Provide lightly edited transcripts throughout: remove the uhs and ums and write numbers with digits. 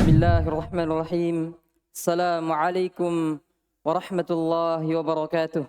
Bismillahirrahmanirrahim. Assalamualaikum warahmatullahi wabarakatuh.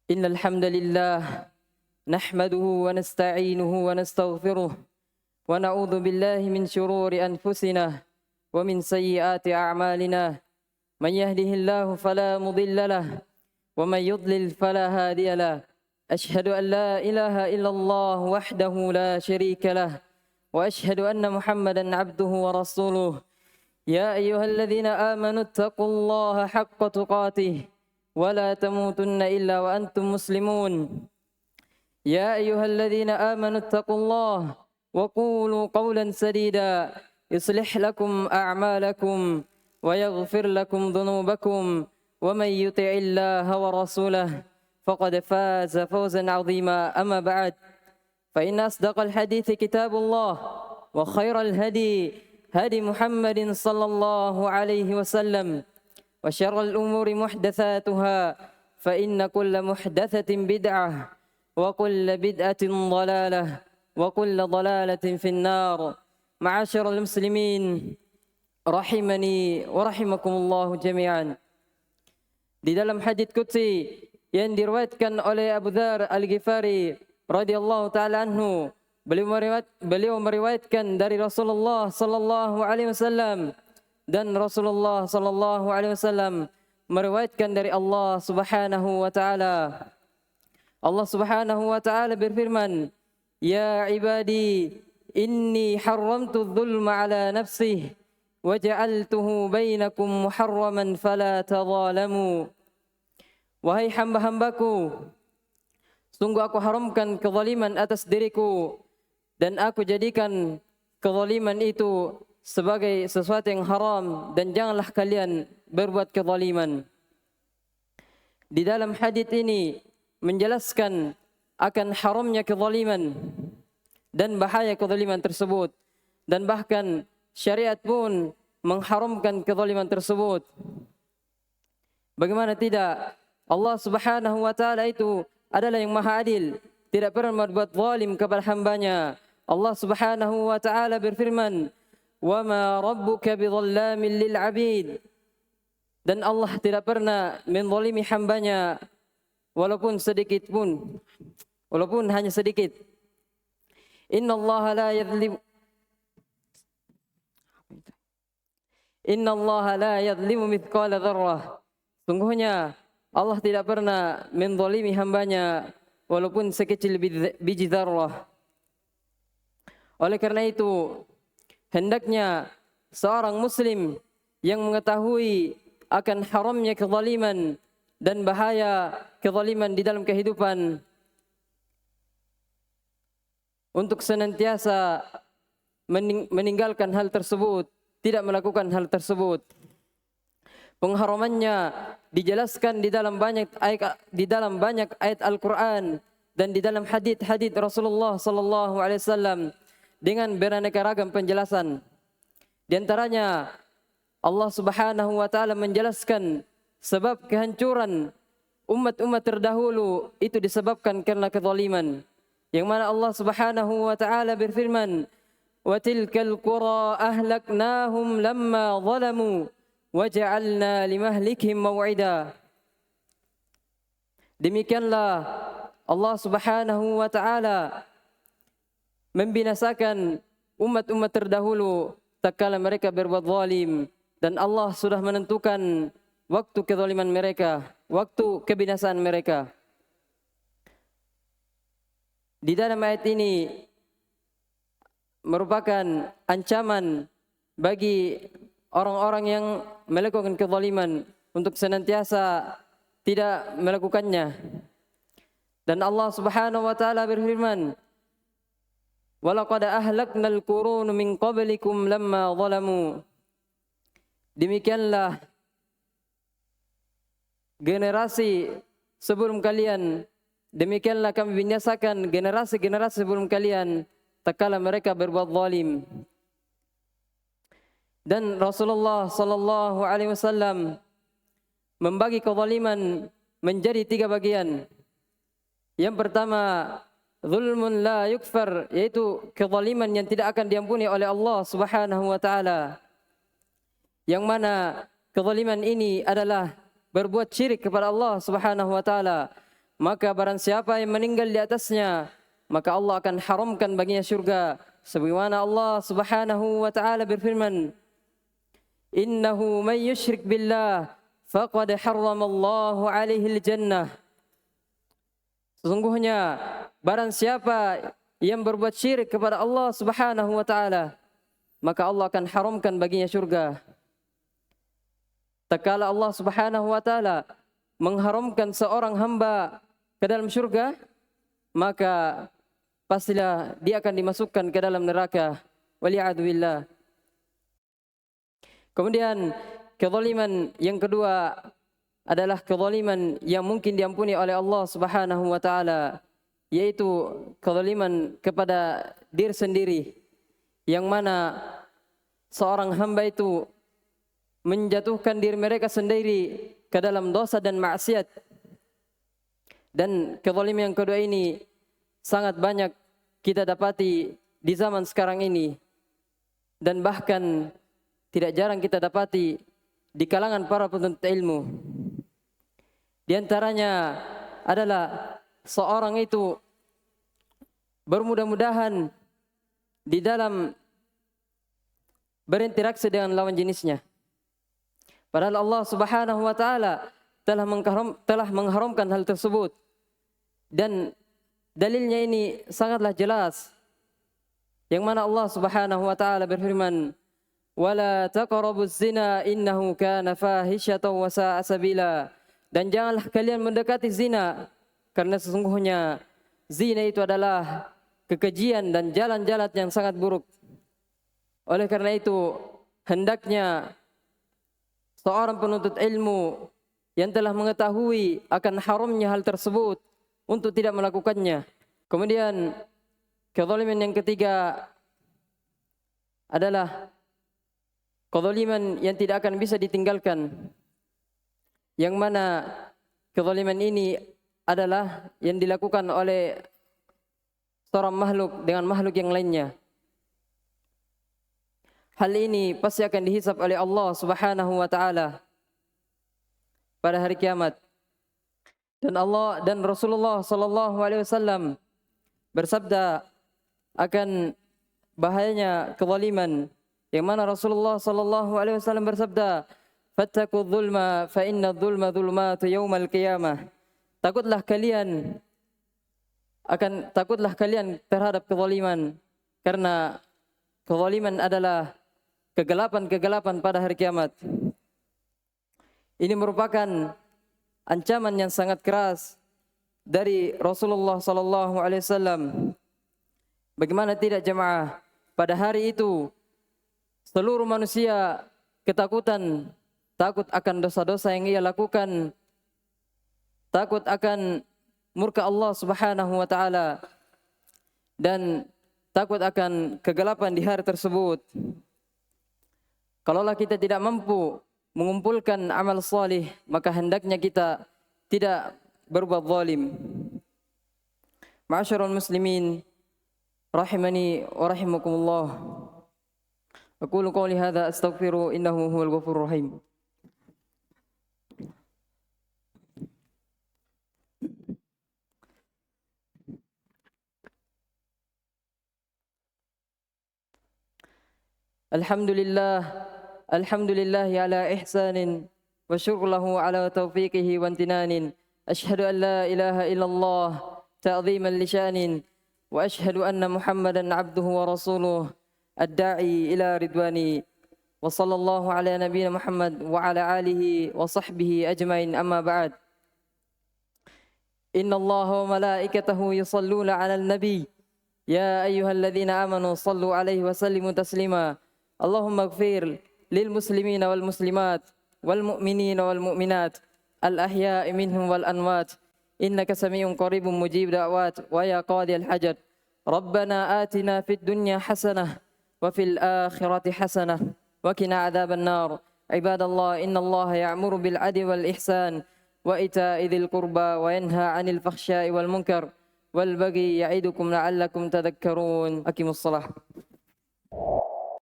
Innal hamdalillah nahmaduhu wa nasta'inuhu wa nastaghfiruh wa na'udzu billahi min shururi anfusina wa min sayyiati a'malina. Man yahdihillahu fala mudilla lahu wa man yudlil fala hadiya lahu. أشهد أن لا إله إلا الله وحده لا شريك له وأشهد أن محمدا عبده ورسوله يا أيها الذين آمنوا اتقوا الله حق تقاته ولا تموتن إلا وأنتم مسلمون يا أيها الذين آمنوا اتقوا الله وقولوا قولا سديدا يصلح لكم أعمالكم ويغفر لكم ذنوبكم ومن يطع الله ورسوله فقد فاز فوزا عظيما. أما بعد فإن أصدق الحديث كتاب الله وخير الهدي هدي محمد صلى الله عليه وسلم وشر الأمور محدثاتها فإن كل محدثة بدعة وكل بدعة ضلالة وكل ضلالة في النار. معاشر المسلمين rahimani wa rahimakumullah jami'an. Di dalam hadits qudsi yang diriwayatkan oleh Abu Dzar Al-Ghifari radhiyallahu taala anhu, beliau meriwayatkan dari Rasulullah sallallahu alaihi wasallam dan Rasulullah sallallahu alaihi wasallam meriwayatkan dari Allah Subhanahu wa taala. Allah Subhanahu wa taala berfirman, "Ya ibadi, inni haramtu dzulma ala nafsi wa ja'altuhu bainakum muharraman fala tadzalamu." Wahai hamba-hambaku, sungguh aku haramkan kezaliman atas diriku dan aku jadikan kezaliman itu sebagai sesuatu yang haram dan janganlah kalian berbuat kezaliman. Di dalam hadits ini menjelaskan akan haramnya kezaliman dan bahaya kezaliman tersebut, dan bahkan syariat pun mengharamkan kezaliman tersebut. Bagaimana tidak? Allah Subhanahu wa taala itu adalah yang maha adil, tidak pernah berbuat zalim kepada hambanya. Allah Subhanahu wa taala berfirman, "Wa ma rabbuka bidzallamin lil 'abid." Dan Allah tidak pernah menzalimi hambanya walaupun sedikit pun, walaupun hanya sedikit. Innallaha la yadhlimu mithqala dzarrah. Sungguhnya Allah tidak pernah menzalimi hambanya walaupun sekecil biji dzarrah. Oleh karena itu, hendaknya seorang muslim yang mengetahui akan haramnya kezaliman dan bahaya kezaliman di dalam kehidupan untuk senantiasa meninggalkan hal tersebut, tidak melakukan hal tersebut. Pengharamannya dijelaskan di dalam banyak ayat Al-Qur'an dan di dalam hadits Rasulullah sallallahu alaihi wasallam dengan beraneka ragam penjelasan. Di antaranya Allah Subhanahu wa taala menjelaskan sebab kehancuran umat-umat terdahulu itu disebabkan karena kezaliman. Yang mana Allah Subhanahu wa taala berfirman, "Wa tilkal qura ahlaknahum lamma zalamu waja'alna limahlikhim maw'ida." Demikianlah Allah Subhanahu wa taala membinasakan umat-umat terdahulu tatkala mereka berbuat zalim, dan Allah sudah menentukan waktu kezaliman mereka, waktu kebinasaan mereka. Di dalam ayat ini merupakan ancaman bagi orang-orang yang melakukan kezaliman untuk senantiasa tidak melakukannya. Dan Allah Subhanahu wa taala berfirman, "Walaqad ahlaknal quruna min qablikum lamma zalamu." Demikianlah generasi sebelum kalian, demikianlah kami binasakan generasi-generasi sebelum kalian tatkala mereka berbuat zalim. Dan Rasulullah sallallahu alaihi wasallam membagi kezaliman menjadi 3 bagian. Yang pertama, zulmun la yukfar, yaitu kezaliman yang tidak akan diampuni oleh Allah Subhanahu wa taala. Yang mana kezaliman ini adalah berbuat syirik kepada Allah Subhanahu wa taala. Maka barang siapa yang meninggal di atasnya, maka Allah akan haramkan baginya syurga. Sebagaimana Allah Subhanahu wa taala berfirman, "Innahu man yusyrik billah faqad harramallahu alaihi al-jannah." Sesungguhnya barang siapa yang berbuat syirik kepada Allah Subhanahu wa taala, maka Allah akan haramkan baginya syurga. Tatkala Allah Subhanahu wa taala mengharamkan seorang hamba ke dalam syurga, maka pastilah dia akan dimasukkan ke dalam neraka. Waliyadu billah. Kemudian kezaliman yang kedua adalah kezaliman yang mungkin diampuni oleh Allah Subhanahu wa taala, yaitu kezaliman kepada diri sendiri, yang mana seorang hamba itu menjatuhkan diri mereka sendiri ke dalam dosa dan maksiat. Dan kezaliman yang kedua ini sangat banyak kita dapati di zaman sekarang ini, dan bahkan tidak jarang kita dapati di kalangan para penuntut ilmu. Di antaranya adalah seorang itu bermudah-mudahan di dalam berinteraksi dengan lawan jenisnya. Padahal Allah Subhanahu wa taala telah mengharamkan hal tersebut. Dan dalilnya ini sangatlah jelas, yang mana Allah Subhanahu wa taala berfirman, "Wala taqrabuz zina innahu kana fahishatan wa sa'a sabila." Dan janganlah kalian mendekati zina, karena sesungguhnya zina itu adalah kekejian dan jalan-jalan yang sangat buruk. Oleh karena itu, hendaknya seorang penuntut ilmu yang telah mengetahui akan haramnya hal tersebut untuk tidak melakukannya. Kemudian kezaliman yang ketiga adalah kezaliman yang tidak akan bisa ditinggalkan, yang mana kezaliman ini adalah yang dilakukan oleh seorang makhluk dengan makhluk yang lainnya. Hal ini pasti akan dihisab oleh Allah Subhanahu wa taala pada hari kiamat. Dan Allah dan Rasulullah sallallahu alaihi wasallam bersabda akan bahayanya kezaliman, yang mana Rasulullah sallallahu alaihi wasallam bersabda, "Fattaqu dzulma fa inna dzulma dzulumatu yaumal qiyamah." Takutlah kalian terhadap kezaliman, karena kezaliman adalah kegelapan-kegelapan pada hari kiamat. Ini merupakan ancaman yang sangat keras dari Rasulullah sallallahu alaihi wasallam. Bagaimana tidak jemaah, pada hari itu seluruh manusia ketakutan, takut akan dosa-dosa yang ia lakukan, takut akan murka Allah Subhanahu wa taala, dan takut akan kegelapan di hari tersebut. Kalaulah kita tidak mampu mengumpulkan amal salih, maka hendaknya kita tidak berbuat zalim. Ma'asyiral muslimin rahimani wa rahimakumullah. Aqulu qawli hadza astaghfiru innahu huwal ghafurur rahim. Alhamdulillah ala ihsanin wa syukur lahu ala taufiqihi wa amtinanin. Ashhadu an la ilaha illallah ta'ziman li syanin, wa ashhadu anna Muhammadan abduhu wa rasuluh ad-da'i ila ridwani. Wa sallallahu ala nabiyyina Muhammad wa ala alihi wa sahbihi ajmain, amma ba'd. Inna Allaha wa malaikatahu yusalluna 'alan nabiy. Ya ayyuhalladzina amanu sallu 'alaihi wa sallimu taslima. Allahumma ighfir lil muslimina wal muslimat wal mu'minina wal mu'minat al ahya'i minhum wal amwat, innaka sami'un qaribun mujib da'wat, wa ya qadiyal hajat. Rabbana atina fid dunya hasanah wa fil akhirati hasanah wa qina adzaban nar. Ibadallah, innallaha ya'muru bil 'adli wal ihsan وإيتاء ذي القربى وينهى عن الفحشاء والمنكر والبغي يعظكم لعلكم تذكرون. أقيموا الصلاة.